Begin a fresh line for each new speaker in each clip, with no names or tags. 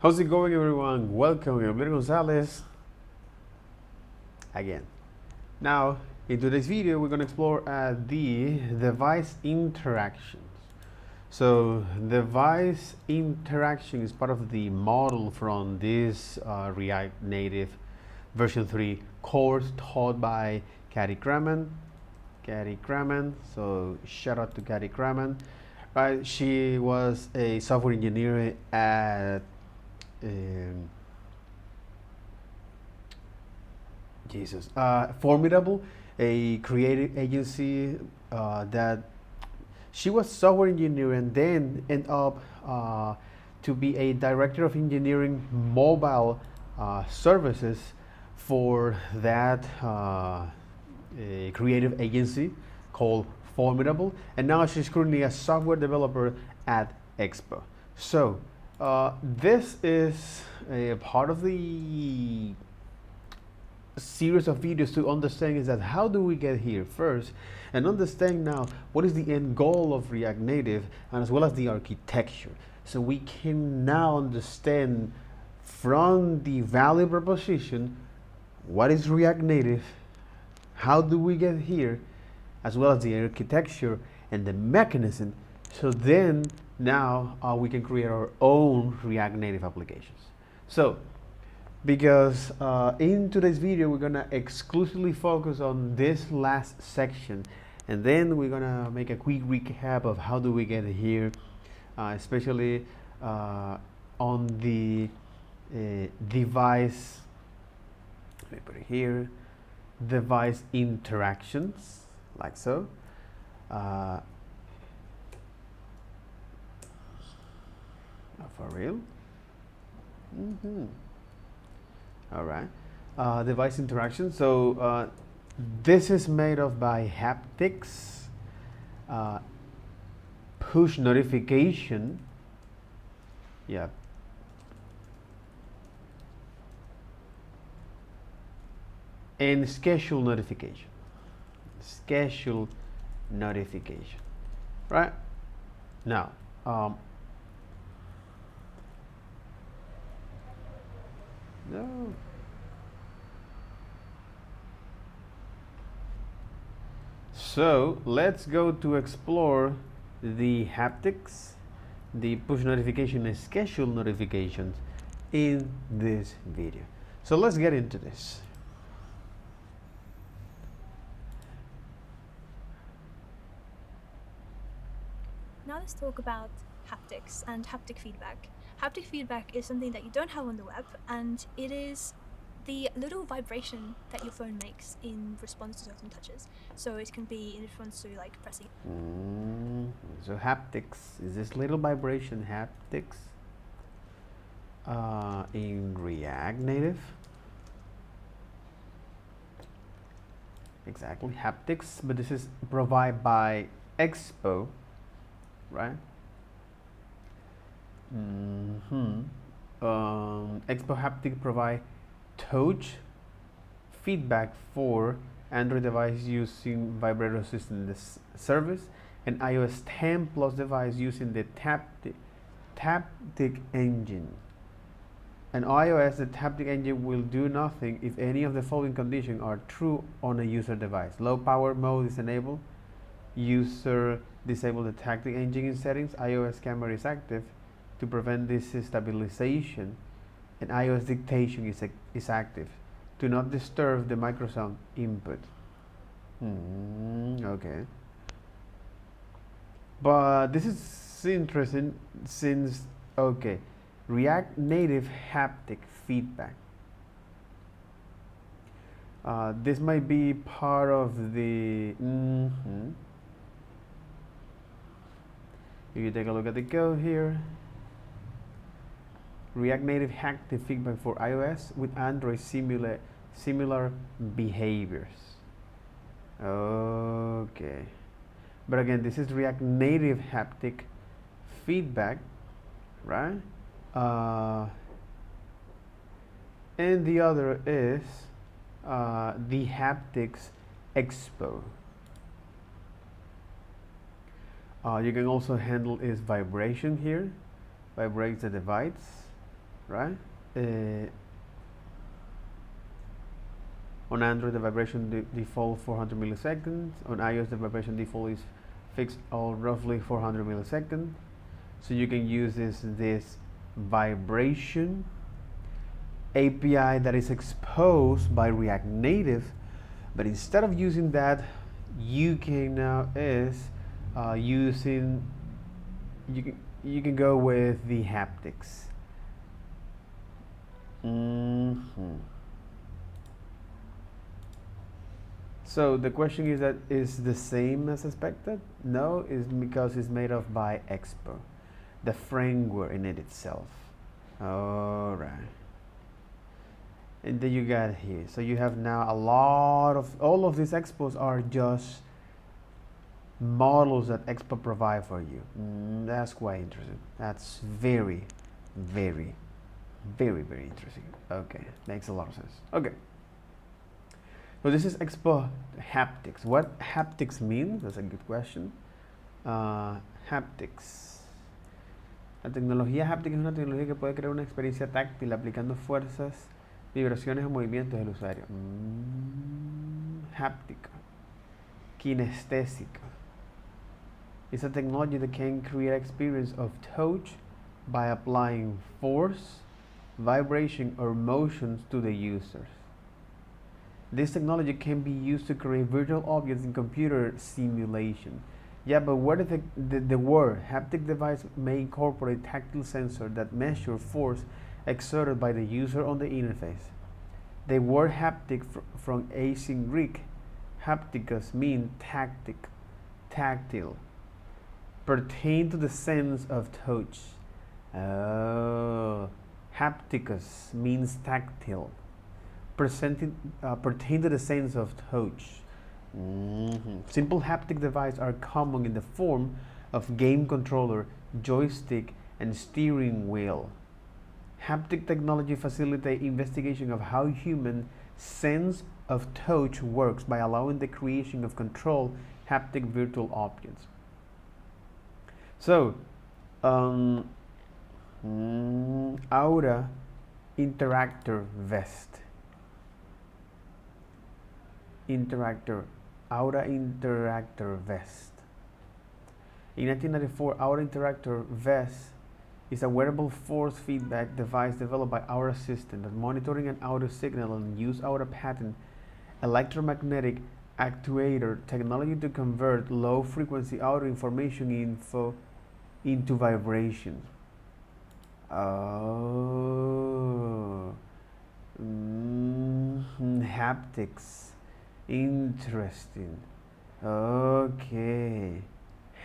How's it going, everyone? Welcome, I'm Gabriel Gonzalez again. Now, in today's video, we're going to explore the device interactions. So, device interaction is part of the model from this React Native version 3 course taught by Kati Kraman. So shout out to Kati Kraman. Right, she was a software engineer at Formidable, a creative agency that she was software engineer and then ended up to be a director of engineering mobile services for that a creative agency called Formidable, and now she's currently a software developer at Expo. So this is a part of the series of videos to understand is that how do we get here first and understand now what is the end goal of React Native and as well as the architecture, so we can now understand from the value proposition what is React Native, how do we get here, as well as the architecture and the mechanism, so then now we can create our own React Native applications. So because in today's video we're gonna exclusively focus on this last section, and then we're gonna make a quick recap of how do we get here, especially on the device, let me put it here, device interactions, like so. For real? All right. Device interaction. So this is made of by haptics, push notification. Yeah. And schedule notification. Schedule notification. Right? Now, no. So let's go to explore the haptics, the push notification and schedule notifications in this video. So let's get into this.
Now let's talk about haptics and haptic feedback. Haptic feedback is something that you don't have on the web, and it is the little vibration that your phone makes in response to certain touches. So it can be in response to like pressing.
So haptics is this little vibration haptics in React Native. Exactly, haptics, but this is provided by Expo, right? Expo Haptic provide touch feedback for Android device using vibrator assistant service and iOS 10 plus device using the Haptic engine. And iOS, the Haptic engine will do nothing if any of the following conditions are true on a user device. Low power mode is enabled. User disable the Haptic engine in settings. iOS camera is active to prevent destabilization, and iOS dictation is active. Do not disturb the microsound input. Okay. But this is interesting since, okay, React Native haptic feedback. This might be part of the, if you take a look at the code here, React Native haptic feedback for iOS with Android similar behaviors. Okay. But again, this is React Native haptic feedback, right? And the other is the haptics expo. You can also handle is vibration here, vibrates the device. right? On Android, the vibration default 400 milliseconds. On iOS, the vibration default is fixed on roughly 400 milliseconds. So you can use this vibration API that is exposed by React Native, but instead of using that, you can now using you can go with the haptics. So the question is that is the same as expected? No, it's because it's made of by Expo, the framework in it itself. All right. And then you got here. So you have now a lot of, all of these expos are just models that Expo provide for you. That's quite interesting. That's very, very, very, very interesting. Okay, makes a lot of sense. Okay. So this is Expo Haptics. What haptics mean? That's a good question. Haptics. La tecnología haptic es una tecnología que puede crear una experiencia táctil aplicando fuerzas, vibraciones o movimientos del usuario. Haptic. Kinestésico. It's a technology that can create experience of touch by applying force, vibration, or motions to the users. This technology can be used to create virtual objects in computer simulation. Yeah, but what is the word? Haptic device may incorporate tactile sensor that measure force exerted by the user on the interface. The word haptic from ancient Greek, haptikos, means tactile, pertain to the sense of touch. Oh, haptikos means tactile, pertain to the sense of touch. Simple haptic devices are common in the form of game controller, joystick, and steering wheel. Haptic technology facilitates investigation of how human sense of touch works by allowing the creation of control haptic virtual objects. So, Aura Interactor Vest. Aura Interactor Vest. In 1994, Aura Interactor Vest is a wearable force feedback device developed by Aura System that monitoring an audio signal and use Aura patent electromagnetic actuator technology to convert low frequency audio information into vibrations. Oh, haptics. Interesting. Okay,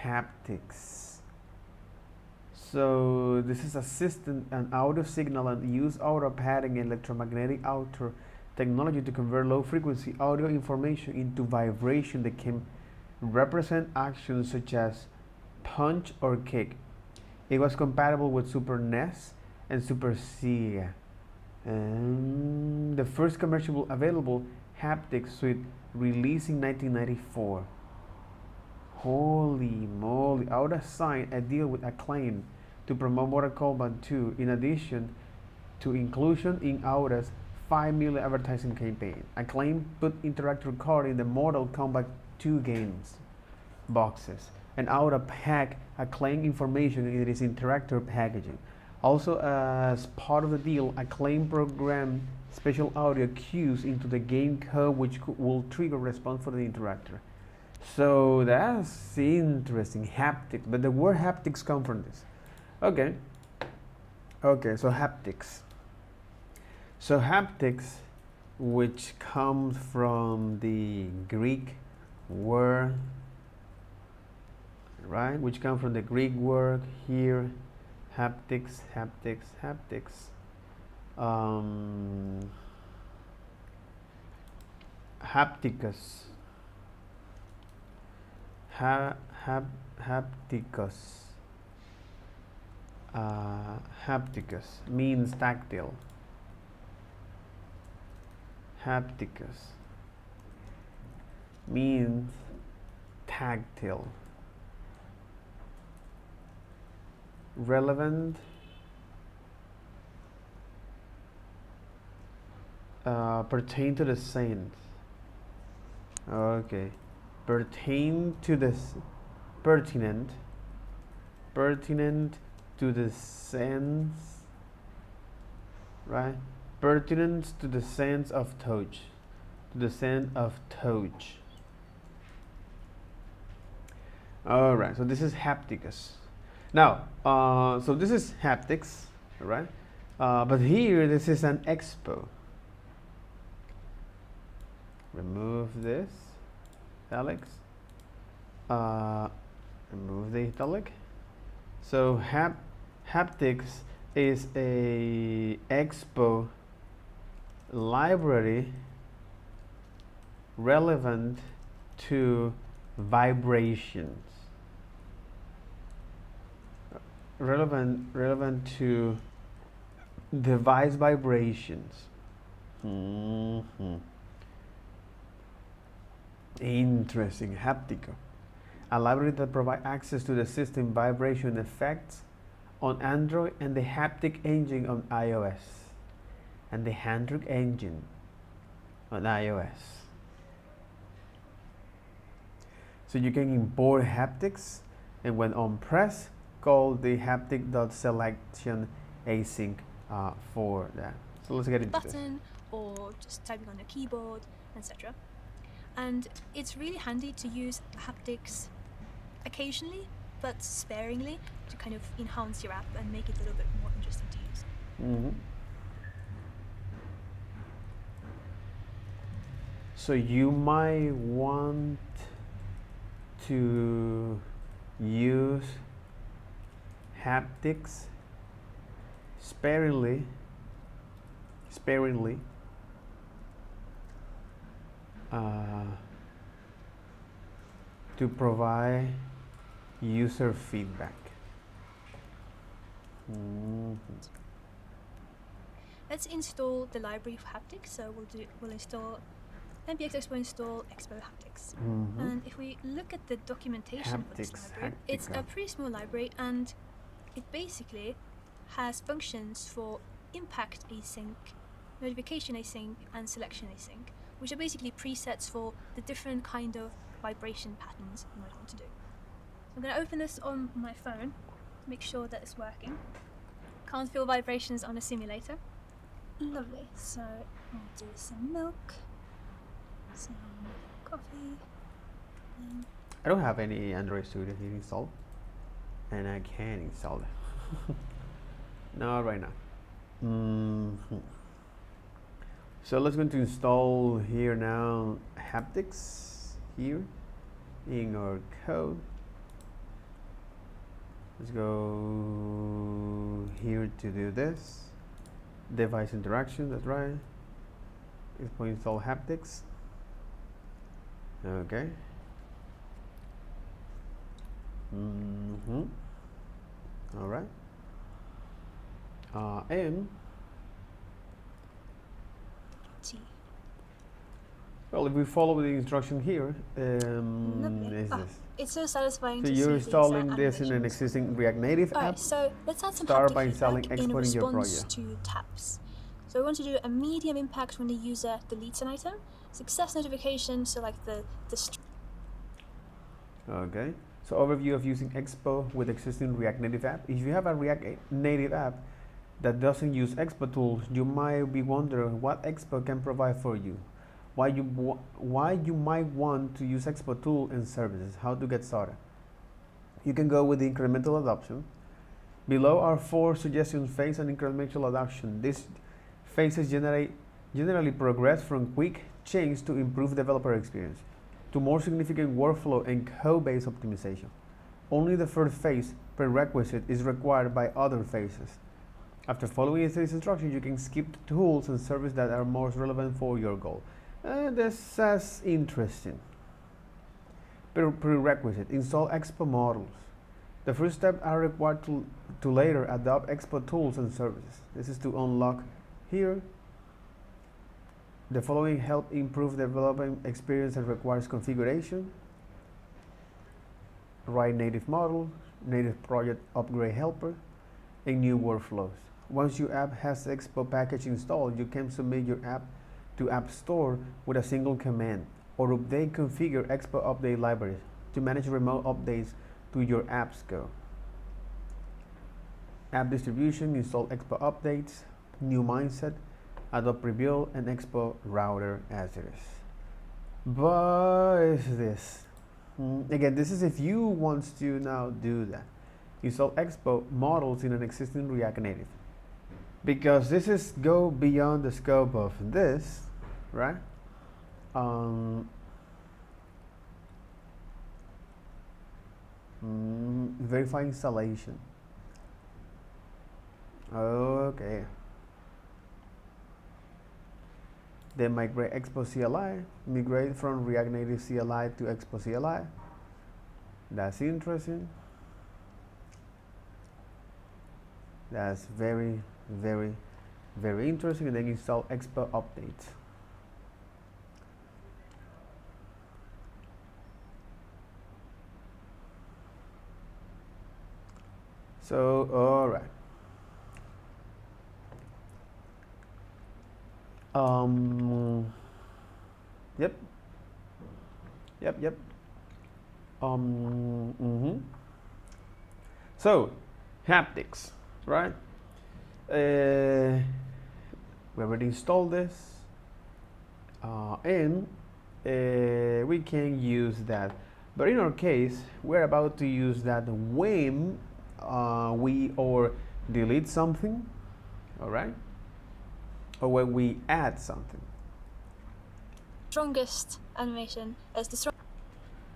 haptics. So this is a system, an audio signal, and use audio padding electromagnetic outer technology to convert low frequency audio information into vibration that can represent actions such as punch or kick. It was compatible with Super NES and Super Sega. The first commercial available haptic suite released in 1994. Holy moly! Aura signed a deal with Acclaim to promote Mortal Kombat 2 in addition to inclusion in Aura's $5 million advertising campaign. Acclaim put interactive card in the Mortal Kombat 2 games boxes, and Aura packed Acclaim information in its interactive packaging. Also, as part of the deal, Acclaim programmed special audio cues into the game code which will trigger response for the interactor. So that's interesting. Haptics, but the word haptics come from this. Okay, so haptics. So haptics, which comes from the Greek word, right? Which comes from the Greek word here, haptics. Haptikos. Haptikos means tactile. Haptikos means tactile. Relevant pertain to the sense. Okay, pertain to this pertinent to the sense, right? Pertinence to the sense of touch, to the sense of touch. All right, so this is hapticus. Now, so this is haptics, all right? But here, this is an expo. Remove this, italics. Remove the italic. So haptics is a expo library relevant to vibrations. Relevant to device vibrations. Interesting. Haptico, a library that provides access to the system vibration effects on Android and the haptic engine on iOS. And the haptic engine on iOS. So you can import haptics, and when on press, call the haptic.selection async for that. So let's get into this.
Button or just typing on your keyboard, etc. And it's really handy to use haptics occasionally, but sparingly, to kind of enhance your app and make it a little bit more interesting to use.
So you might want to use haptics sparingly to provide user feedback.
Let's install the library for haptics. So we'll install npx expo install expo haptics. And if we look at the documentation for this library, it's a pretty small library, and it basically has functions for impact async, notification async, and selection async, which are basically presets for the different kind of vibration patterns you might want to do. So I'm going to open this on my phone to make sure that it's working. Can't feel vibrations on a simulator. Lovely. So I'll do some milk, some coffee.
I don't have any Android Studio here installed, and I can install it. Not right now. So let's go to install here now haptics here in our code. Let's go here to do this. Device interaction, that's right. Expo install haptics. Okay. All right. And
T.
well, if we follow the instruction here, is this.
It's so satisfying
So
to
you're
see
installing
these,
this in an existing React Native app.
Alright, so let's add some
Start
haptic
by installing
feedback in
expo in your
response
project.
to taps. So we want to do a medium impact when the user deletes an item, success notification, so like the
Okay. So overview of using Expo with existing React Native app. If you have a React Native app that doesn't use Expo tools, you might be wondering what Expo can provide for you. Why you might want to use Expo tool and services. How to get started. You can go with the incremental adoption. Below are 4 suggestions phase and incremental adoption. These phases generally progress from quick change to improve developer experience to more significant workflow and code-based optimization. Only the first phase, prerequisite, is required by other phases. After following these instructions, you can skip the tools and services that are most relevant for your goal. This is interesting. Prerequisite, install Expo models. The first steps are required to later adopt Expo tools and services. This is to unlock here. The following help improve development experience and requires configuration. Write native model, native project upgrade helper, and new workflows. Once your app has the Expo package installed, you can submit your app to App Store with a single command, or update configure expo update libraries to manage remote updates to your apps. Go. App distribution, install expo updates, new mindset, adopt preview, and expo router as it is. But is this? Again, this is if you want to now do that. Install expo models in an existing React Native. Because this is go beyond the scope of this, right? Verify installation. Okay. Then migrate expo CLI. Migrate from React Native CLI to expo CLI. That's interesting. That's very, very, very interesting. And then install expo updates. So, all right. Yep. So, haptics, right? We already installed this, and we can use that. But in our case, we're about to use that when we or delete something, all right? Or when we add something.
Strongest animation is the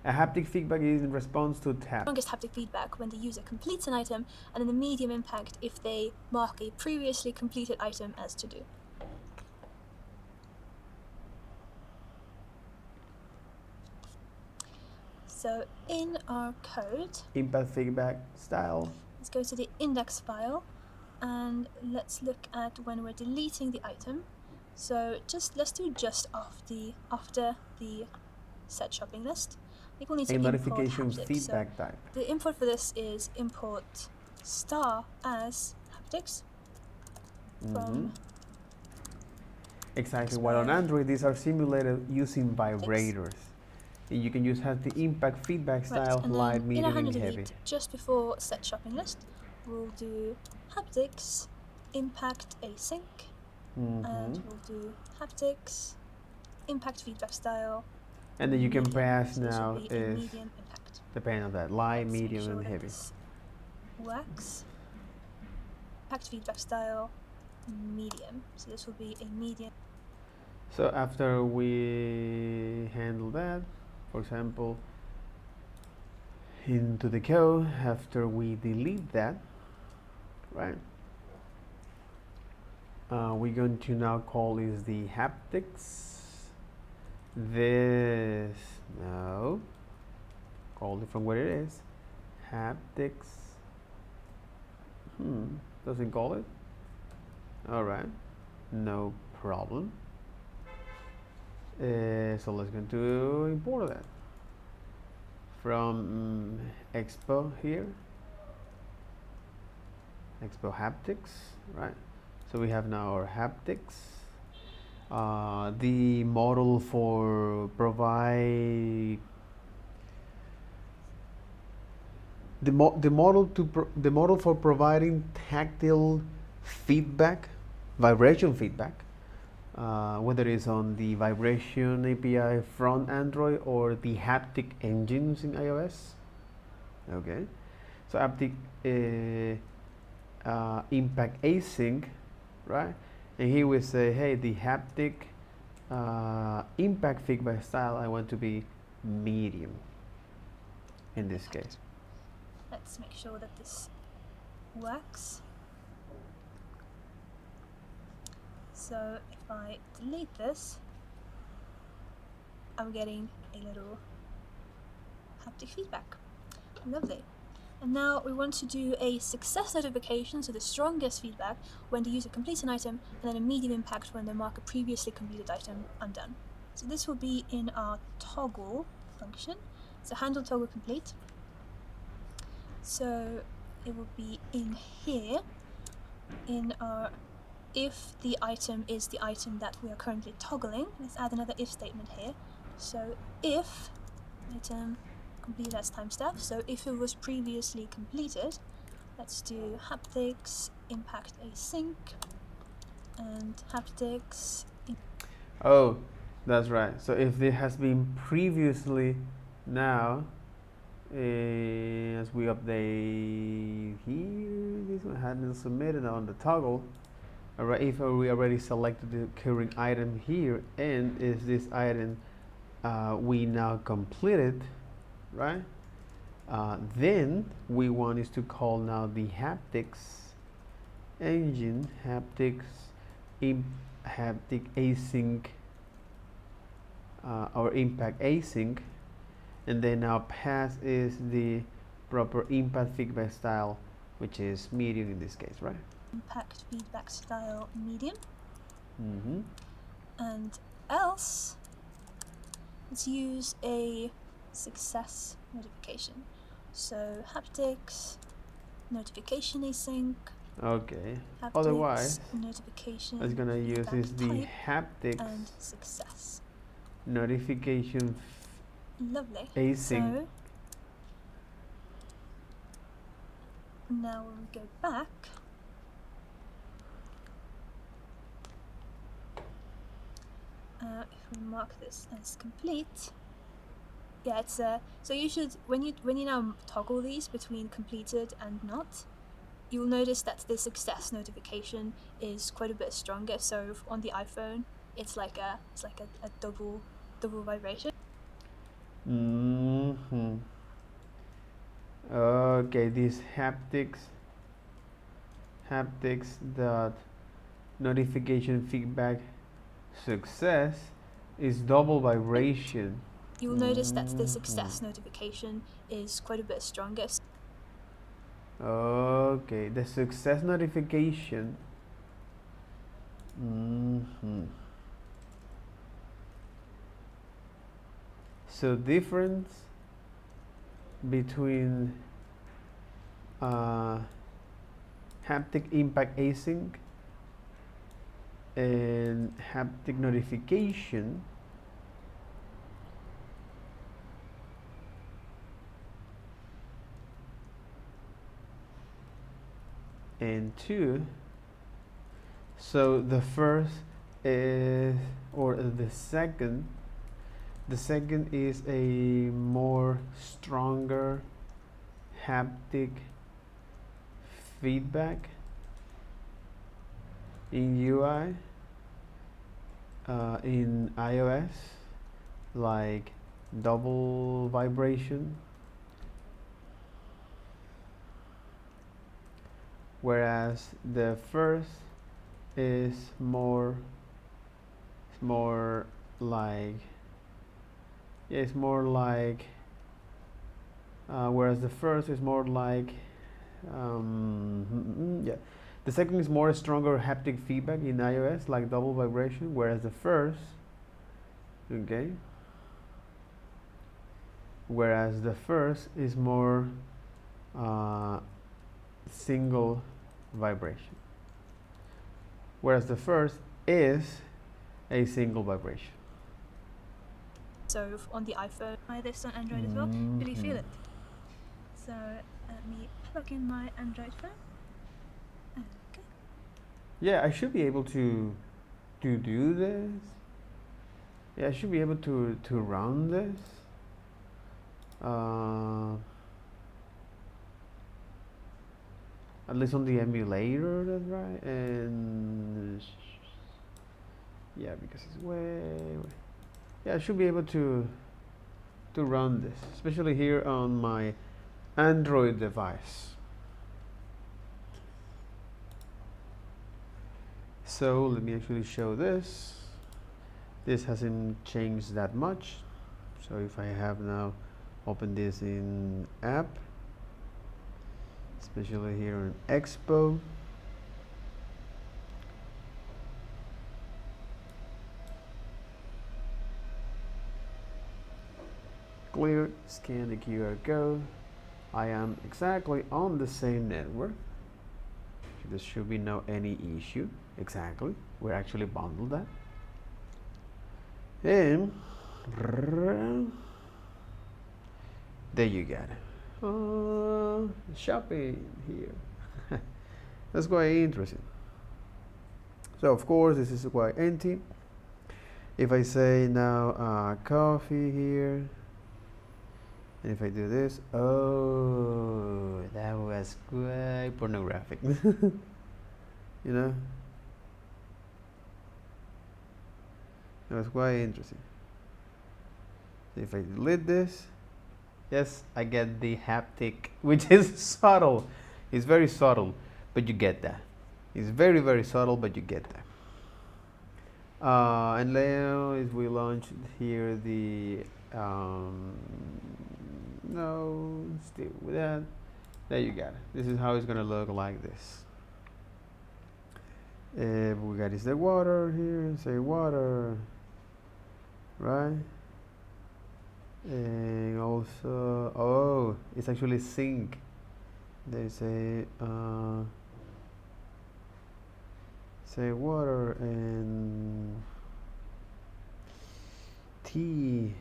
A haptic feedback is in response to
strongest haptic feedback when the user completes an item, and then the medium impact if they mark a previously completed item as to do. So in our code,
impact feedback style.
Let's go to the index file and let's look at when we're deleting the item. So let's do just after the set shopping list. I think we'll need to import
modification
haptics.
feedback type.
The import for this is import star as haptics from
exactly. While on Android, these are simulated using vibrators. And you can use the impact feedback style, light, medium, and heavy.
Just before set shopping list, we'll do haptics impact async, and we'll do haptics impact feedback style.
And then you can pass
so
now is
medium impact.
Depending on that, light, medium, and heavy.
Works. Impact feedback style medium. So this will be a medium.
So after we handle that, for example, into the code, after we delete that, right? We're going to now call this the haptics. This no, call it from where it is. Haptics. Doesn't call it. All right, no problem. So let's go to import that from expo here. Expo haptics, right? So we have now our haptics. The model for provide the model for providing tactile feedback, vibration feedback, whether it's on the vibration API from Android or the haptic engines in iOS. Okay, so haptic impact async, right? And here we say, hey, the haptic impact feedback style, I want to be medium in this case.
Let's make sure that this works. So if I delete this, I'm getting a little haptic feedback. Lovely. And now we want to do a success notification, so the strongest feedback when the user completes an item, and then a medium impact when they mark a previously completed item undone. So this will be in our toggle function. So handle toggle complete. So it will be in here in our if the item is the item that we are currently toggling, let's add another if statement here. So if item completed as timestamp, so if it was previously completed, let's do haptics impact async and haptics.
Oh, that's right. So if it has been previously, now, as we update here, this one hadn't submitted on the toggle. Alright, if we already selected the current item here, and is this item we now completed, right? Then we want is to call now the haptics engine, haptic async or impact async, and then now pass is the proper impact feedback style, which is medium in this case, right?
Impact feedback style medium.
Mm-hmm.
And else, let's use a success notification. So haptics notification async.
Okay.
Haptics,
otherwise,
notification.
it's gonna use is the
type
haptics
and success.
notification
Lovely.
async.
So now when we go back, if we mark this as complete, yeah, it's so you should when you now toggle these between completed and not, you'll notice that the success notification is quite a bit stronger. So on the iPhone, it's like a double vibration.
Mm-hmm. Okay, this haptics dot notification feedback success is double vibration.
You'll notice that the success notification is quite a bit stronger.
Okay, the success notification. So difference between haptic impact async and haptic notification and two. So the first is, or the second is a more stronger haptic feedback in UI, in iOS, like double vibration, whereas the first is more like, yeah, it's more like, whereas the first is more like, yeah, the second is more stronger haptic feedback in iOS, like double vibration, whereas the first, okay, whereas the first is more single vibration, whereas the first is a single vibration.
So on the iPhone, try this on Android as well. Really feel it. So let me plug in my Android phone. Okay.
Yeah, I should be able to do this. Yeah, I should be able to run this. At least on the emulator, that's right. And yeah, because it's way. Yeah, I should be able to run this, especially here on my Android device. So let me actually show this. This hasn't changed that much. So if I have now open this in app, especially here in Expo, clear, scan the QR code. I am exactly on the same network. There should be no any issue. Exactly. We actually bundled that. And there you got it. Shopping here. That's quite interesting. So of course this is quite empty. If I say now coffee here, and if I do this, oh, that was quite pornographic. You know, it was quite interesting. So if I delete this, yes, I get the haptic, which is subtle. It's very subtle, but you get that. It's very, very subtle, but you get that. And now, if we launch here the no, still with that. There you got it. This is how it's gonna look like this. We got is the water here. Say water, right? And also, oh, it's actually sink. They say say water and tea.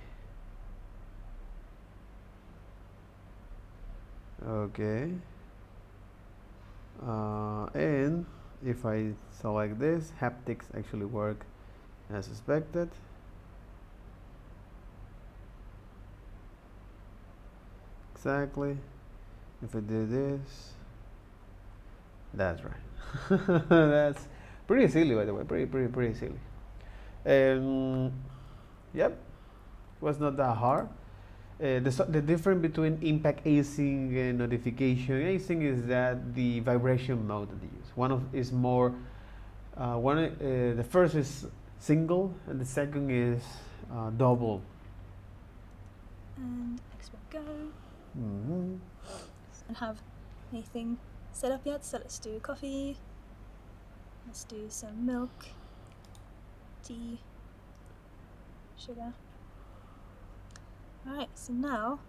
Okay. And if I select this, haptics actually work as expected. Exactly. If I do this, that's right. That's pretty silly, by the way. Pretty silly. Yep, was not that hard. The difference between impact async and notification async is that the vibration mode that they use. One of is more the first is single and the second is double.
And expo go. And have anything set up yet, so let's do coffee. Let's do some milk, tea, sugar. Alright, so now,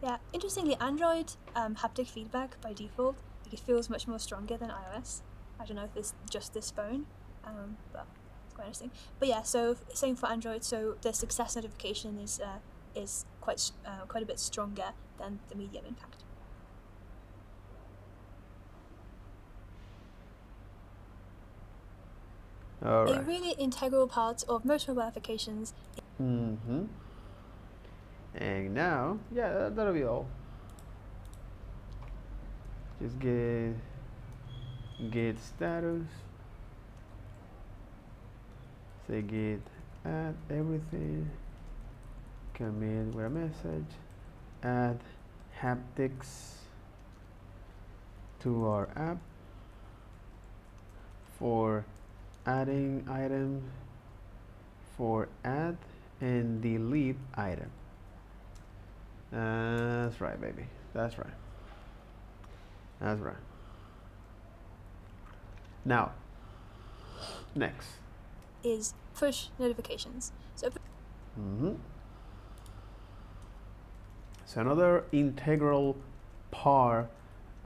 yeah, interestingly, Android haptic feedback by default, like it feels much more stronger than iOS. I don't know if it's just this phone, but it's quite interesting. But yeah, so same for Android. So the success notification is quite a bit stronger than the medium impact.
All right.
A really integral part of most mobile applications.
And now, yeah, that'll be all. Just get status. Say get add everything. Commit with a message. Add haptics to our app for adding item, for add and delete item. That's right, baby. That's right. That's right. Now, next
is push notifications. So
so another integral part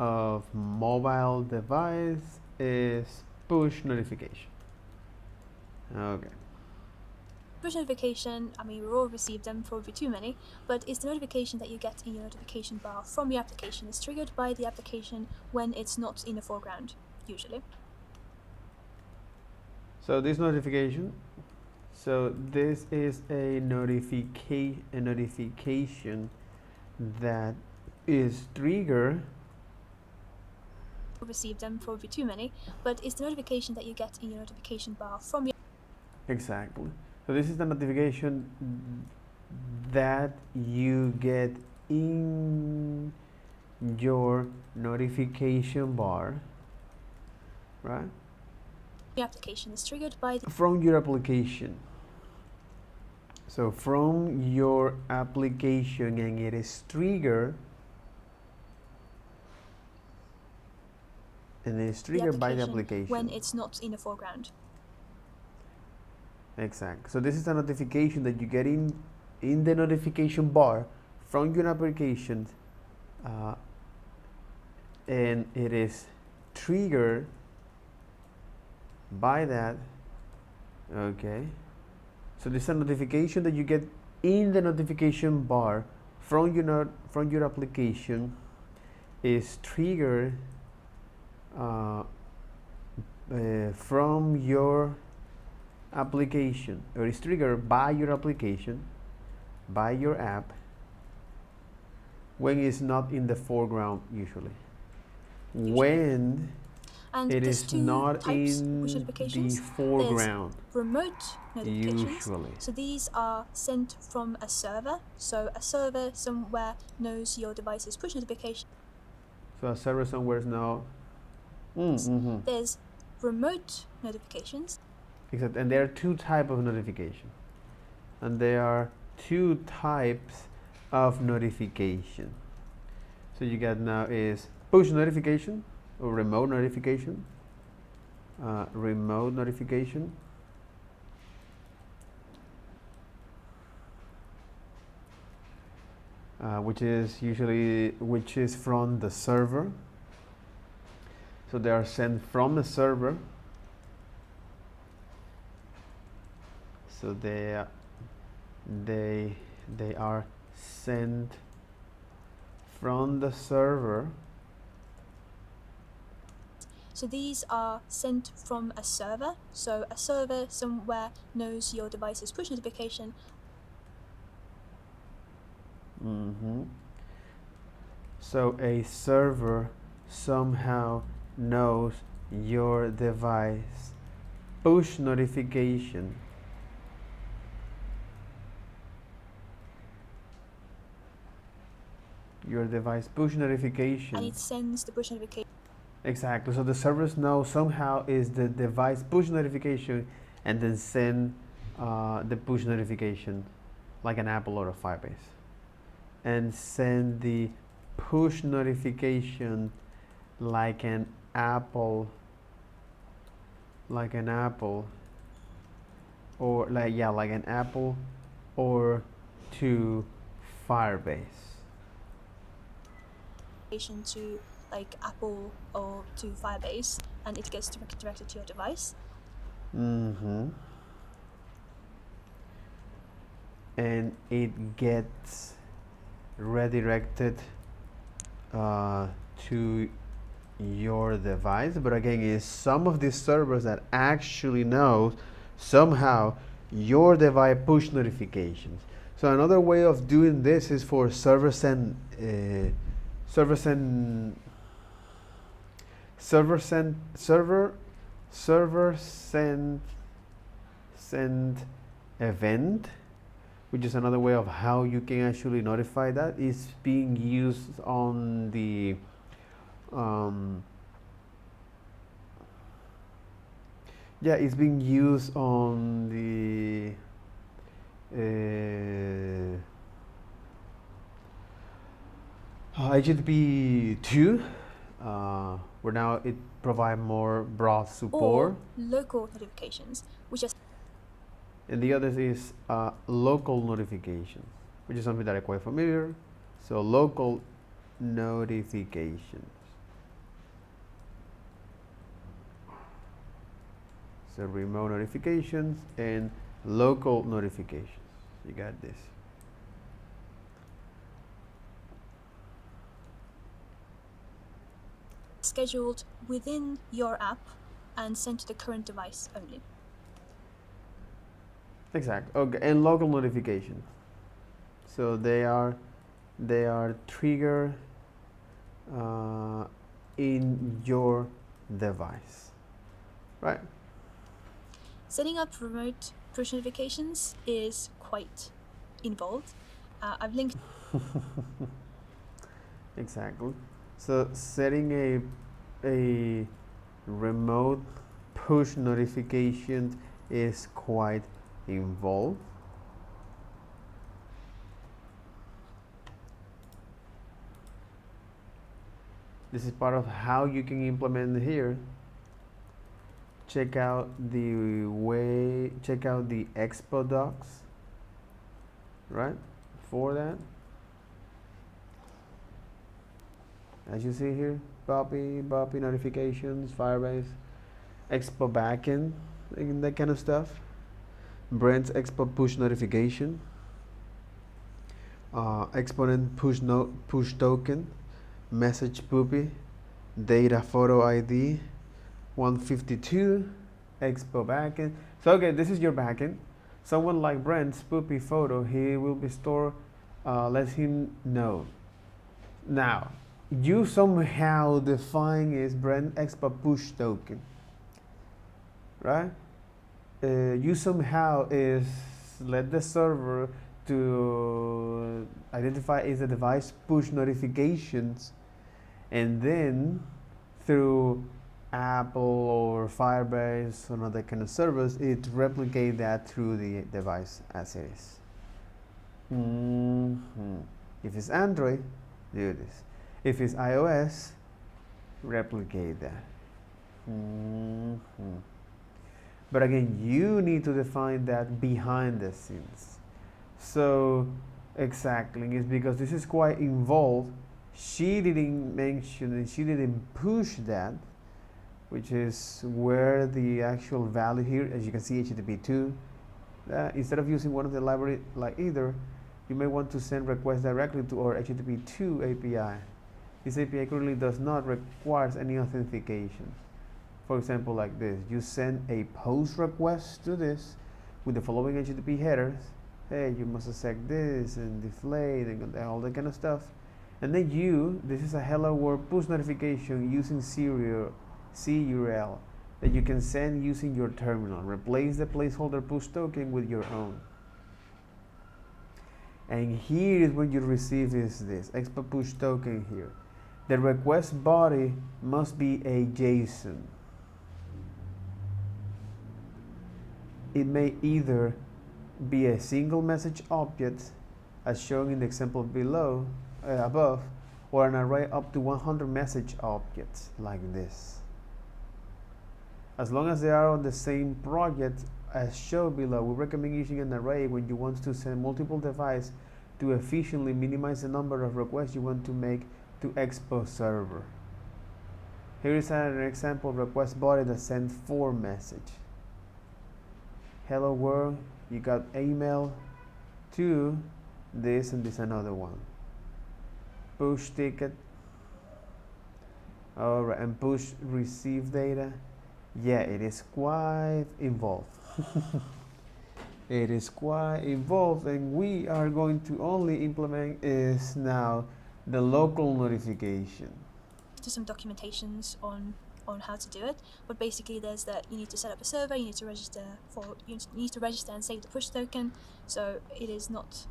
of mobile device is push notification. Okay.
push notification, I mean, we've all received them, probably too many, but it's the notification that you get in your notification bar from your application. It's triggered by the application when it's not in the foreground, usually.
So this notification, this is a notification that is triggered.
Received them, probably too many, but it's the notification that you get in your notification bar from your.
Exactly. So this is the notification that you get in your notification bar, right?
Your application is triggered by
from your application. So from your application, and it is triggered, and it is triggered by the application
when it's not in the foreground.
Exactly. So this is a notification that you get in the notification bar from your application, and it is triggered by that. Okay, so this is a notification that you get in the notification bar from your application, is triggered from your application, or is triggered by your application, by your app, when it's not in the foreground usually. When
And
it
there's
is
two
not
types of
in
push
the
notifications.
foreground.
There's remote notifications.
Usually.
So these are sent from a server. So a server somewhere knows your device's push notification.
So a server somewhere knows.
There's remote notifications.
Except, and there are two types of notification. And there are two types of notification. So you got now is push notification or remote notification. Remote notification. Which is from the server. So they are sent from the server. So they are sent from the server.
So these are sent from a server. So a server somewhere knows your device's push notification.
So a server somehow knows your device push notification. Your device push notification.
And it sends the push notification.
Exactly. So the servers know somehow is the device push notification, and then send the push notification like an Apple or a Firebase, and send the push notification like an Apple, or like an Apple or to Firebase.
To like Apple or to Firebase, and it gets directed to your device.
And it gets redirected to your device. But again, it's some of these servers that actually know somehow your device push notifications. So another way of doing this is for server send event, which is another way of how you can actually notify that. Is being used on the it's being used on the HTTP 2, where now it provides more broad support.
Or local notifications, which is.
And the other is local notifications, which is something that I'm quite familiar. So local notifications. So remote notifications and local notifications. You got this.
Scheduled within your app and sent to the current device only.
Exactly. Okay, and local notifications. So they are triggered in your device, right?
Setting up remote push notifications is quite involved. I've linked.
Exactly. So setting a remote push notification is quite involved. This is part of how you can implement here. Check out the expo docs, right, for that. As you see here, Boppy notifications, Firebase. expo backend, and that kind of stuff. Brand's expo push notification, exponent push token, message puppy, data photo ID, 152, expo backend. So okay, this is your backend. Someone like Brent's puppy photo, he will be stored. Let him know. Now, you somehow define is Brent expo push token, right? You somehow is let the server to identify is the device push notifications, and then through Apple or Firebase or other kind of servers, it replicate that through the device as it is. If it's Android, do this. If it's iOS, replicate that. But again, you need to define that behind the scenes. So exactly, it's because this is quite involved. She didn't mention and she didn't push that, which is where the actual value here, as you can see, HTTP2. Instead of using one of the library like either, you may want to send requests directly to our HTTP2 API. This API currently does not require any authentication. For example, like this, you send a post request to this with the following HTTP headers. Hey, you must accept this and deflate and all that kind of stuff. And then this is a hello world push notification using CURL that you can send using your terminal. Replace the placeholder push token with your own. And here is when you receive this expo push token here. The request body must be a JSON. It may either be a single message object, as shown in the example below, above, or an array up to 100 message objects, like this. As long as they are on the same project as shown below, we recommend using an array when you want to send multiple devices to efficiently minimize the number of requests you want to make to expo server. Here is an example request body that sends 4 messages. Hello world, you got email to this and this another one. Push ticket. Alright, and push receive data. Yeah, it is quite involved. It is quite involved, and we are going to only implement is now the local notification.
To some documentations on how to do it, but basically there's that you need to set up a server, you need to register and save the push token, so it is not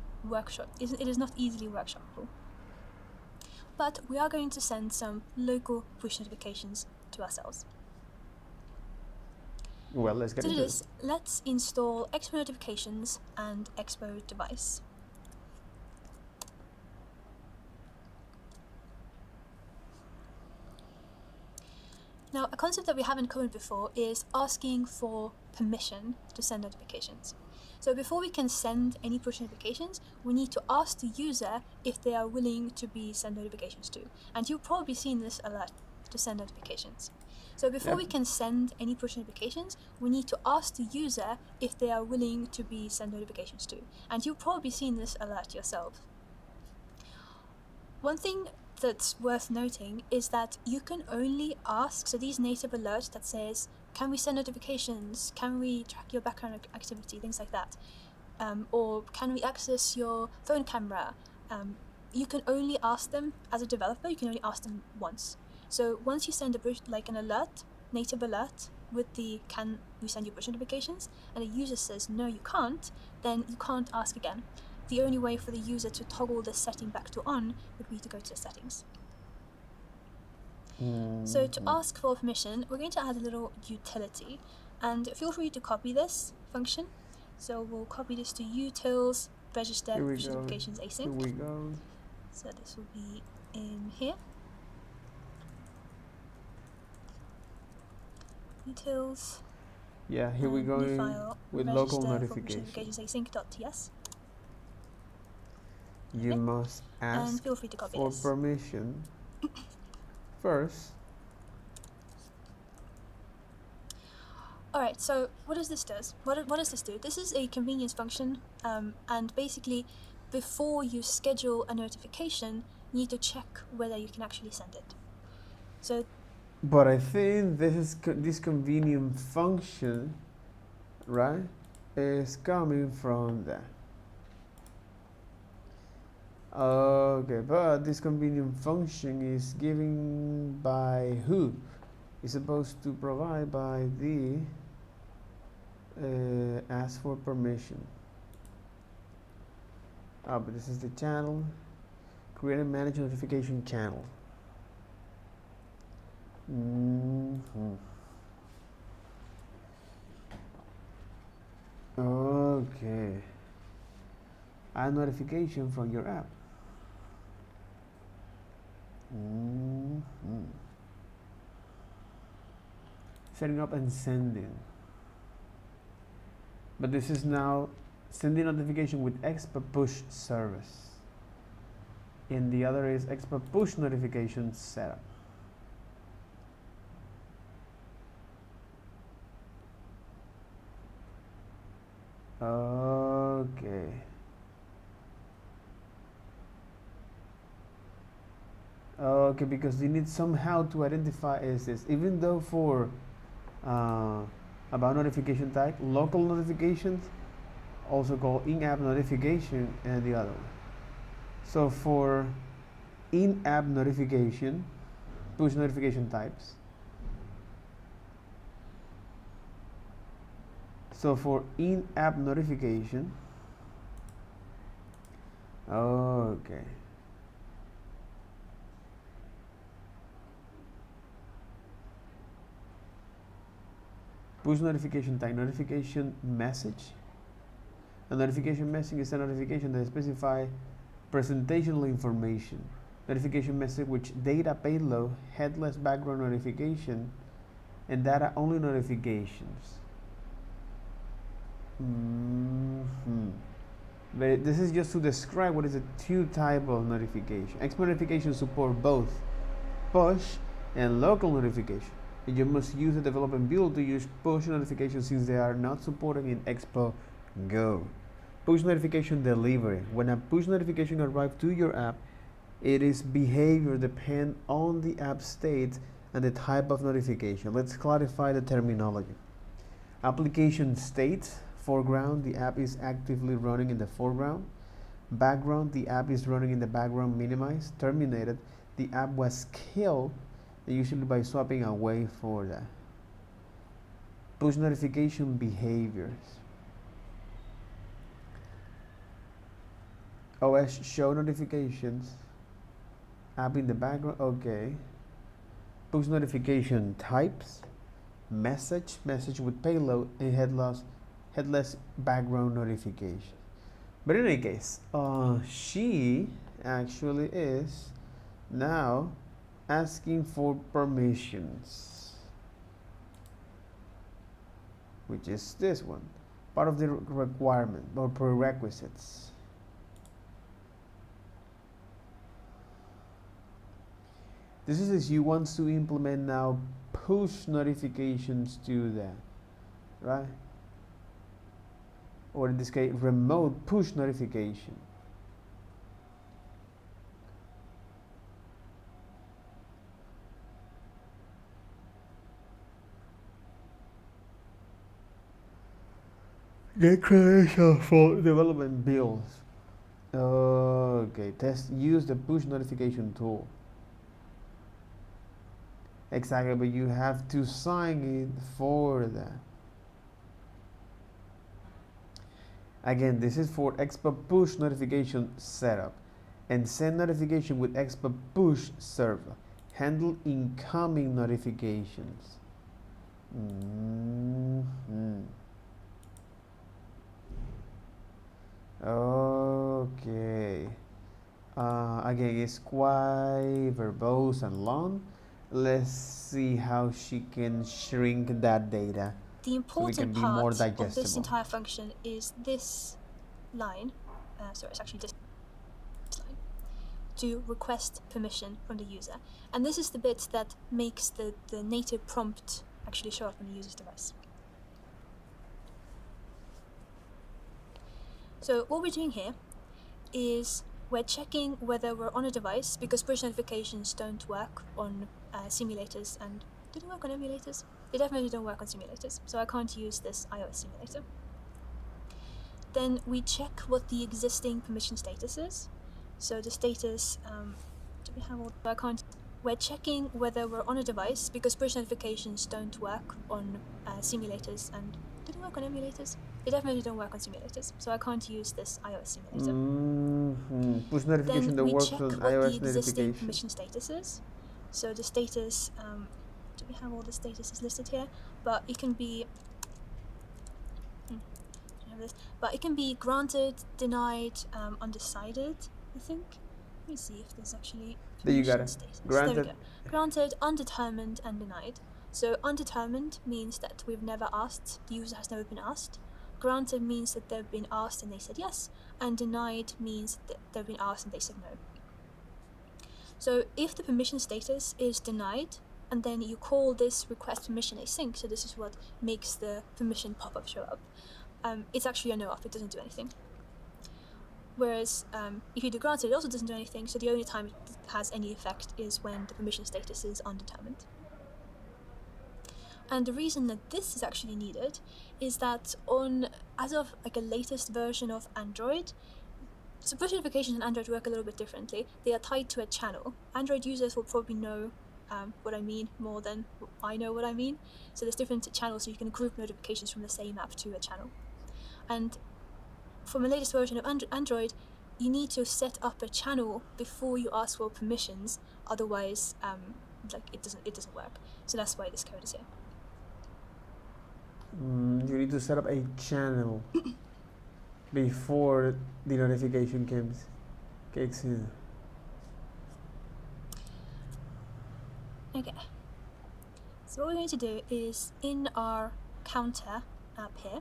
easily workshopable. But we are going to send some local push notifications to ourselves.
Well, let's get into
this. Let's install expo notifications and expo device. Now, a concept that we haven't covered before is asking for permission to send notifications. So before we can send any push notifications, we need to ask the user if they are willing to be sent notifications to. And you've probably seen this alert to send notifications. So before we can send any push notifications, we need to ask the user if they are willing to be sent notifications to. And you've probably seen this alert yourself. One thing that's worth noting is that you can only ask, so these native alerts that says, can we send notifications, can we track your background activity, things like that, or can we access your phone camera, you can only ask them, as a developer, you can only ask them once. So once you send an alert, native alert, with the can we send you push notifications, and the user says no you can't, then you can't ask again. The only way for the user to toggle this setting back to on would be to go to the settings. So to ask for permission, we're going to add a little utility, and feel free to copy this function. So we'll copy this to utils register push notifications async.
Here we go.
So this will be in here. Utils.
Yeah, here we go with local notifications.
Async.ts.
You must ask
and feel free to copy
for
this.
permission first.
Alright, so what does this do? What does this do? This is a convenience function, and basically, before you schedule a notification, you need to check whether you can actually send it. So,
But I think this convenient function, right, is coming from that. Okay, but this convenient function is given by who? It's supposed to provide by the ask for permission. But this is the channel. Create and manage notification channel. Okay. Add notification from your app. Setting up and sending. But this is now sending notification with expo push service. And the other is expo push notification setup. Okay. Okay, because you need somehow to identify is this, even though for about notification type, local notifications, also called in-app notification, and the other one. So for in-app notification, push notification types. So for in-app notification, okay. Push notification type, notification message. A notification message is a notification that specifies presentational information. Notification message which data payload, headless background notification, and data only notifications. But this is just to describe what is a two type of notification. Expo notification support both push and local notification. And you must use the development build to use push notifications since they are not supported in Expo Go. Push notification delivery. When a push notification arrives to your app, its behavior depends on the app state and the type of notification. Let's clarify the terminology. Application state, foreground, the app is actively running in the foreground. Background, the app is running in the background, minimized. Terminated, the app was killed, usually by swapping away for that. Push notification behaviors. OS show notifications. App in the background, okay. Push notification types. Message with payload, and headless background notification. But in any case, she actually is now asking for permissions, which is this one, part of the requirement or prerequisites. This is if you want to implement now push notifications to that, right? Or in this case, remote push notification. Get creation for development builds. Okay, use the push notification tool. Exactly, but you have to sign it for that. Again, this is for expo push notification setup. And send notification with expo push server. Handle incoming notifications. Okay. Again, it's quite verbose and long. Let's see how she can shrink that data.
The important part of this entire function is this line. So it's actually this line. To request permission from the user. And this is the bit that makes the native prompt actually show up on the user's device. So what we're doing here is we're checking whether we're on a device, because push notifications don't work on simulators. And do they work on emulators? They definitely don't work on simulators, so I can't use this iOS simulator. Then we check what the existing permission status is. So the status, do we have all, I can't, we're checking whether we're on a device, because push notifications don't work on simulators. And do they work on emulators? They definitely don't work on simulators, so I can't use this iOS simulator.
Push notification
Then
that
we
works
check
on
what
iOS
the existing
notification.
permission status is. So the status, do we have all the statuses listed here? But it can be, but it can be granted, denied, undecided, I think. Let me see if there's actually
There you got
permission
it.
status.
Granted.
There we go. Granted, undetermined, and denied. So undetermined means that we've never asked, the user has never been asked. Granted means that they've been asked and they said yes, and denied means that they've been asked and they said no. So if the permission status is denied, and then you call this request permission async, so this is what makes the permission pop-up show up, it's actually a no-off, it doesn't do anything. Whereas if you do granted, it also doesn't do anything, so the only time it has any effect is when the permission status is undetermined. And the reason that this is actually needed is that as of like a latest version of Android, so push notifications on Android work a little bit differently. They are tied to a channel. Android users will probably know what I mean more than I know what I mean. So there's different channels, so you can group notifications from the same app to a channel. And from a latest version of Android, you need to set up a channel before you ask for permissions. Otherwise, it doesn't work. So that's why this code is here.
You need to set up a channel before the notification kicks in.
Okay. So what we're going to do is, in our counter app here,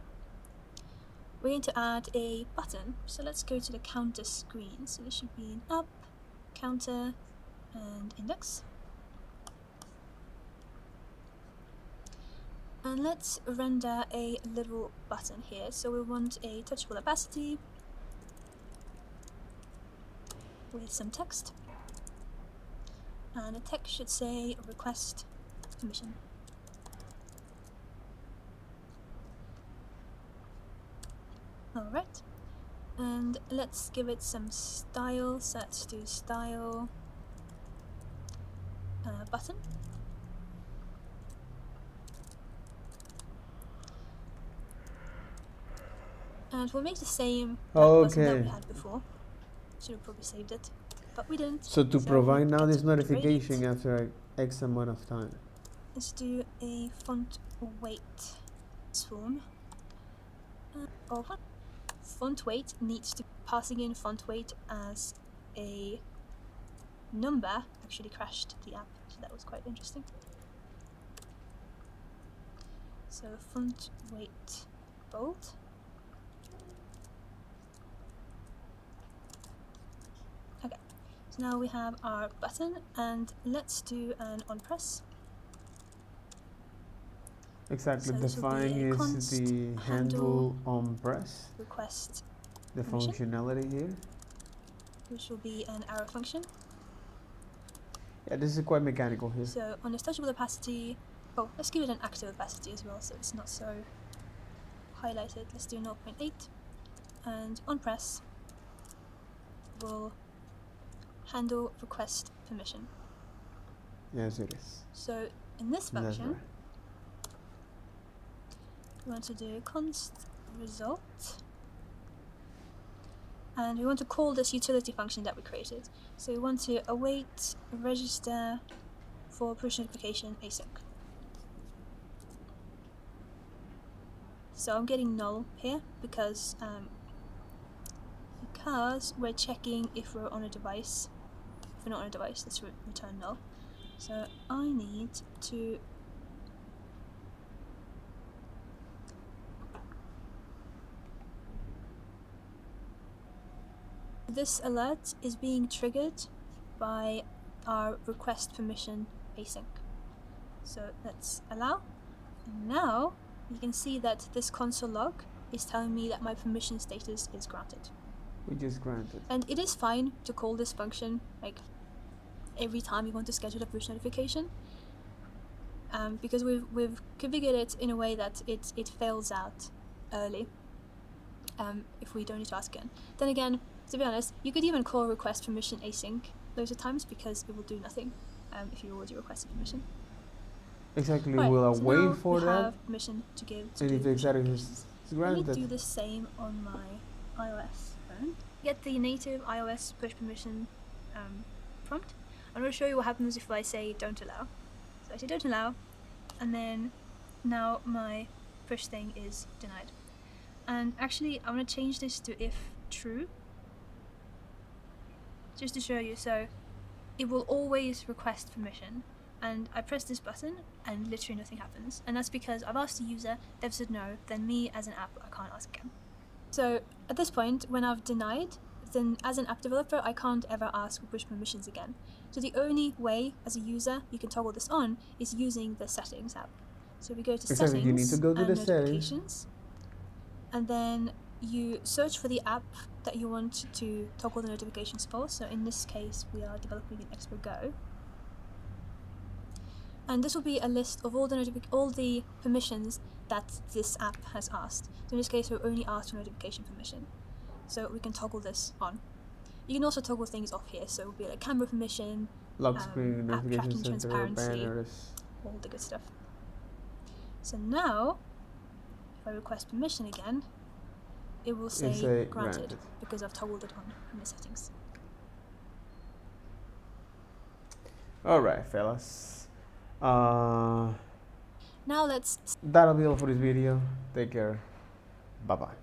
we're going to add a button. So let's go to the counter screen. So this should be an up, counter, and index. And let's render a little button here. So we want a touchable opacity with some text. And the text should say request permission. Alright. And let's give it some style. So let's do style button. And we'll make the same button that we had before. Should have probably saved it, but we didn't.
So to provide now this notification
great.
after X amount of time.
Let's do a font weight swarm. Font weight needs to passing in font weight as a number actually crashed the app, so that was quite interesting. So font weight bold. Okay, so now we have our button, and let's do an on press.
Exactly,
So
define is the handle on press.
Request
the
permission,
functionality here,
which will be an arrow function.
Yeah, this is quite mechanical here.
So on this touchable opacity, oh, let's give it an active opacity as well, so it's not so highlighted. Let's do 0.8, and on press will handle request permission.
Yes, it is.
So in this function, we want to do const result, and we want to call this utility function that we created. So we want to await register for push notification async. So I'm getting null here because we're checking if we're on a device. If we're not on a device, let's return null. So I need to this alert is being triggered by our request permission async. So let's allow, and now you can see that this console log is telling me that my permission status is granted.
Which is granted.
And it is fine to call this function like every time you want to schedule a push notification, because we've configured it in a way that it fails out early if we don't need to ask again. Then again, to be honest, you could even call request permission async loads of times because it will do nothing if you already requested permission.
Exactly,
Right,
we'll
so
wait
now
for
we
that.
have permission to give to
And
do
if the status
push
is
notifications. Let me
granted,
do the same on my iOS phone. Get the native iOS push permission prompt. I'm going to show you what happens if I say don't allow. So I say don't allow, and then now my push thing is denied. And actually, I'm going to change this to if true, just to show you. So it will always request permission. And I press this button and literally nothing happens. And that's because I've asked the user, they've said no, then me as an app, I can't ask again. So at this point, when I've denied, then as an app developer, I can't ever ask for push permissions again. So the only way as a user you can toggle this on is using the settings app. So we go to
exactly,
settings
you need to go to
and
the settings.
notifications, and then you search for the app that you want to toggle the notifications for. So in this case, we are developing an Expo Go. And this will be a list of all the permissions that this app has asked. So in this case, we'll only ask for notification permission. So we can toggle this on. You can also toggle things off here. So it will be like camera permission,
Lock screen,
app
notification
tracking
center,
transparency,
banners.
all the good stuff. So now, if I request permission again, it will say granted because I've toggled it on in the settings.
Alright, fellas.
Now let's...
That'll be all for this video. Take care. Bye bye.